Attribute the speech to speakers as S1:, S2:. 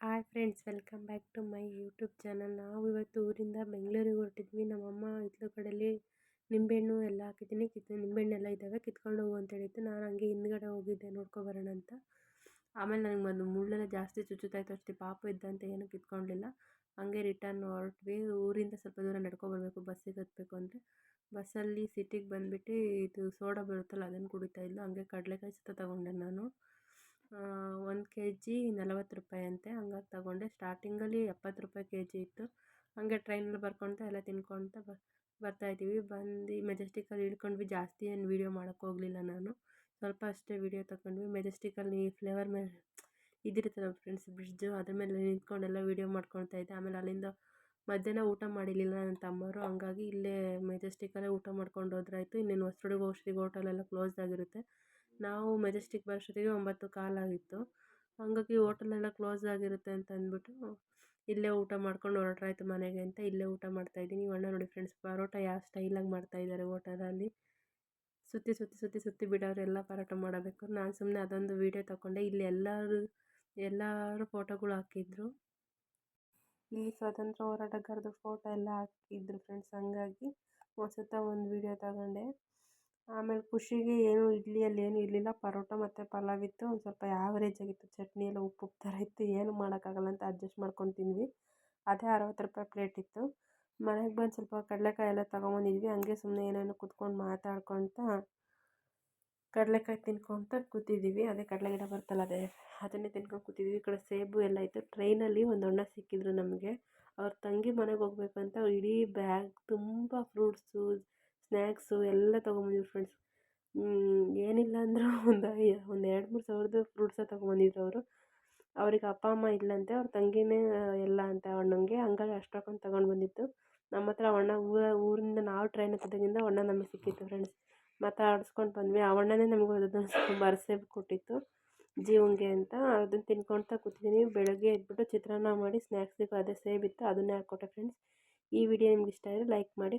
S1: Hi friends, welcome back to my YouTube channel. ನಾವು ಇವತ್ತು ಊರಿಂದ ಬೆಂಗಳೂರಿಗೆ ಹೊರಟಿದ್ವಿ. ನಮ್ಮಮ್ಮ ಇತ್ಲ ಕಡೆಯಲ್ಲಿ ನಿಂಬೆಹಣ್ಣು ಎಲ್ಲ ಹಾಕಿದ್ದೀನಿ, ನಿಂಬೆಹಣ್ಣೆಲ್ಲ ಇದ್ದಾವೆ, ಕಿತ್ಕೊಂಡು ಹೋಗು ಅಂತ ಹೇಳಿತ್ತು. ನಾನು ಹಂಗೆ ಹಿಂದ್ಗಡೆ ಹೋಗಿದ್ದೆ ನೋಡ್ಕೊಬರೋಣ ಅಂತ. ಆಮೇಲೆ ನನಗೆ ಒಂದು ಮುಳ್ಳೆಲ್ಲ ಜಾಸ್ತಿ ಚುಚ್ಚುತ್ತಾಯಿತ್ತು, ಅಷ್ಟೇ ಪಾಪು ಇದ್ದಂತೆ ಏನೂ ಕಿತ್ಕೊಳ್ಳಲಿಲ್ಲ. ಹಂಗೆ ರಿಟರ್ನ್ ಹೊರಟ್ವಿ. ಊರಿಂದ ಸ್ವಲ್ಪ ದೂರ ನಡ್ಕೊಬರ್ಬೇಕು ಬಸ್ಸಿಗೆ ಹತ್ತಬೇಕು ಅಂದರೆ. ಬಸ್ಸಲ್ಲಿ ಸಿಟಿಗೆ ಬಂದುಬಿಟ್ಟು ಇದು ಸೋಡಾ ಬರುತ್ತಲ್ಲ ಅದನ್ನು ಕುಡಿತಾ ಇದ್ಲು. ಹಂಗೆ ಕಡಲೆಕಾಯಿ ಸುತ್ತ ತೊಗೊಂಡೆ ನಾನು. 1 ಕೆ ಜಿ 40 ರೂಪಾಯಿ ಅಂತೆ. ಹಂಗಾಗಿ ತೊಗೊಂಡೆ. ಸ್ಟಾರ್ಟಿಂಗಲ್ಲಿ 70 ರೂಪಾಯಿ ಕೆ ಜಿ ಇತ್ತು. ಹಾಗೆ ಟ್ರೈನಲ್ಲಿ ಬರ್ಕೊತ ಎಲ್ಲ ತಿನ್ಕೊತ ಬರ್ತಾಯಿದ್ದೀವಿ. ಬಂದು ಮೆಜೆಸ್ಟಿಕಲ್ಲಿ ಇಳ್ಕೊಂಡ್ವಿ. ಜಾಸ್ತಿ ಏನು ವೀಡಿಯೋ ಮಾಡೋಕ್ಕೆ ಹೋಗಲಿಲ್ಲ ನಾನು, ಸ್ವಲ್ಪ ಅಷ್ಟೇ ವೀಡಿಯೋ ತಗೊಂಡ್ವಿ. ಮೆಜೆಸ್ಟಿಕಲ್ಲಿ ಫ್ಲೇವರ್ ಮೇಲೆ ಇದಿರುತ್ತೆ ನಮ್ಮ ಫ್ರೆಂಡ್ಸ್ ಬ್ರಿಡ್ಜು, ಅದ್ರ ಮೇಲೆ ನಿಂತ್ಕೊಂಡೆಲ್ಲ ವೀಡಿಯೋ ಮಾಡ್ಕೊತಾ ಇದ್ದೆ. ಆಮೇಲೆ ಅಲ್ಲಿಂದ ಮಧ್ಯಾಹ್ನ ಊಟ ಮಾಡಿರಲಿಲ್ಲ ನನ್ನ ತಮ್ಮರು, ಹಂಗಾಗಿ ಇಲ್ಲೇ ಮೆಜೆಸ್ಟಿಕಲ್ಲೇ ಊಟ ಮಾಡ್ಕೊಂಡು ಹೋದ್ರಾಯ್ತು. ಇನ್ನೇನು ಹೊಸದುರ್ಗ ಹೋಗೋಷ್ಟಿಗೆ ಹೋಟೆಲೆಲ್ಲ ಕ್ಲೋಸ್ ಆಗಿರುತ್ತೆ. ನಾವು ಮೆಜೆಸ್ಟಿಕ್ ಬರೋಷ್ಟೊತ್ತಿಗೆ 9:15 ಆಗಿತ್ತು. ಹಂಗಾಗಿ ಹೋಟೆಲೆಲ್ಲ ಕ್ಲೋಸ್ ಆಗಿರುತ್ತೆ ಅಂತ ಅಂದ್ಬಿಟ್ಟು ಇಲ್ಲೇ ಊಟ ಮಾಡ್ಕೊಂಡು ಹೊರಟ್ರಾಯ್ತು ಮನೆಗೆ ಅಂತ ಇಲ್ಲೇ ಊಟ ಮಾಡ್ತಾಯಿದ್ದೀನಿ. ಅಣ್ಣ ನೋಡಿ ಫ್ರೆಂಡ್ಸ್, ಪರೋಟ ಯಾವ ಸ್ಟೈಲಾಗಿ ಮಾಡ್ತಾಯಿದ್ದಾರೆ ಹೋಟೆಲಲ್ಲಿ. ಸುತ್ತಿ ಬಿಡೋರು ಎಲ್ಲ ಪರೋಟ ಮಾಡಬೇಕು. ನಾನು ಸುಮ್ಮನೆ ಅದೊಂದು ವೀಡಿಯೋ ತಗೊಂಡೆ. ಇಲ್ಲಿ ಎಲ್ಲರೂ ಫೋಟೋಗಳು ಹಾಕಿದ್ರು. ಇಲ್ಲಿ ಸ್ವಾತಂತ್ರ್ಯ ಹೋರಾಟಗಾರದು ಫೋಟೋ ಎಲ್ಲ ಹಾಕಿದ್ರು ಫ್ರೆಂಡ್ಸ್. ಹಂಗಾಗಿ ಒಂದು ವೀಡಿಯೋ ತಗೊಂಡೆ. ಆಮೇಲೆ ಖುಷಿಗೆ ಇಡ್ಲಿಯಲ್ಲಿ ಏನೂ ಇರಲಿಲ್ಲ, ಪರೋಟ ಮತ್ತು ಪಲಾವ್ ಇತ್ತು. ಒಂದು ಸ್ವಲ್ಪ ಆ್ಯಾವ್ರೇಜ್ ಆಗಿತ್ತು, ಚಟ್ನಿ ಎಲ್ಲ ಉಪ್ಪು ಥರ ಇತ್ತು. ಏನು ಮಾಡೋಕ್ಕಾಗಲ್ಲ ಅಂತ ಅಡ್ಜಸ್ಟ್ ಮಾಡ್ಕೊಂಡು ತಿಂದ್ವಿ. ಅದೇ 60 ರೂಪಾಯಿ ಪ್ಲೇಟ್ ಇತ್ತು. ಮನೆಗೆ ಬಂದು ಸ್ವಲ್ಪ ಕಡಲೆಕಾಯಿ ಎಲ್ಲ ತೊಗೊಂಬಂದಿದ್ವಿ. ಹಂಗೆ ಸುಮ್ಮನೆ ಏನೇನೋ ಕುತ್ಕೊಂಡು ಮಾತಾಡ್ಕೊತ ಕಡಲೆಕಾಯಿ ತಿನ್ಕೊತ ಕೂತಿದ್ದೀವಿ. ಅದೇ ಕಡಲೆ ಗಿಡ ಬರ್ತಲ್ಲ ಅದನ್ನೇ ತಿನ್ಕೊಂಡು ಕೂತಿದ್ವಿ. ಈ ಕಡೆ ಸೇಬು ಎಲ್ಲ ಇತ್ತು. ಟ್ರೈನಲ್ಲಿ ಒಂದು ಅಣ್ಣ ಸಿಕ್ಕಿದ್ರು ನಮಗೆ. ಅವ್ರ ತಂಗಿ ಮನೆಗೆ ಹೋಗ್ಬೇಕಂತ ಇಡೀ ಬ್ಯಾಗ್ ತುಂಬ ಫ್ರೂಟ್ಸು, ಸ್ನ್ಯಾಕ್ಸು ಎಲ್ಲ ತೊಗೊಂಬಂದಿದ್ರು ಫ್ರೆಂಡ್ಸ್. ಏನಿಲ್ಲ ಅಂದರೂ ಒಂದು 2-3 ಸಾವಿರದ ಫ್ರೂಟ್ಸ ತೊಗೊಂಬಂದಿದ್ರು ಅವರು. ಅವ್ರಿಗೆ ಅಪ್ಪ ಅಮ್ಮ ಇಲ್ಲಂತೆ, ಅವ್ರ ತಂಗಿನೇ ಎಲ್ಲ ಅಂತೆ ಅಣ್ಣಂಗೆ. ಹಂಗಾಗಿ ಅಷ್ಟೊಂದು ತೊಗೊಂಡು ಬಂದಿತ್ತು. ನಮ್ಮ ಹತ್ರ ಅಣ್ಣ ಊರಿಂದ ನಾವು ಟ್ರೈನ್ ಹತ್ತಿದಾಗಿಂದ ಅಣ್ಣ ನಮಗೆ ಸಿಕ್ಕಿತ್ತು ಫ್ರೆಂಡ್ಸ್. ಮಾತಾಡಿಸ್ಕೊಂಡು ಬಂದ್ವಿ. ಆ ಅಣ್ಣನೇ ನಮಗೆ ಅದನ್ನು ಬರಸೇಬು ಕೊಟ್ಟಿತ್ತು, ಜೀವಂಗೆ ಅಂತ. ಅದನ್ನು ತಿನ್ಕೊತ ಕೂತಿದ್ದೀನಿ. ಬೆಳಗ್ಗೆ ಎದ್ಬಿಟ್ಟು ಚಿತ್ರಾನ್ನ ಮಾಡಿ ಸ್ನ್ಯಾಕ್ಸಿಗೆ ಅದೇ ಸೇಬಿತ್ತು, ಅದನ್ನೇ ಹಾಕ್ಕೊಟ್ಟೆ ಫ್ರೆಂಡ್ಸ್. ಈ ವಿಡಿಯೋ ನಿಮ್ಗೆ ಇಷ್ಟ ಆದರೆ ಲೈಕ್ ಮಾಡಿ.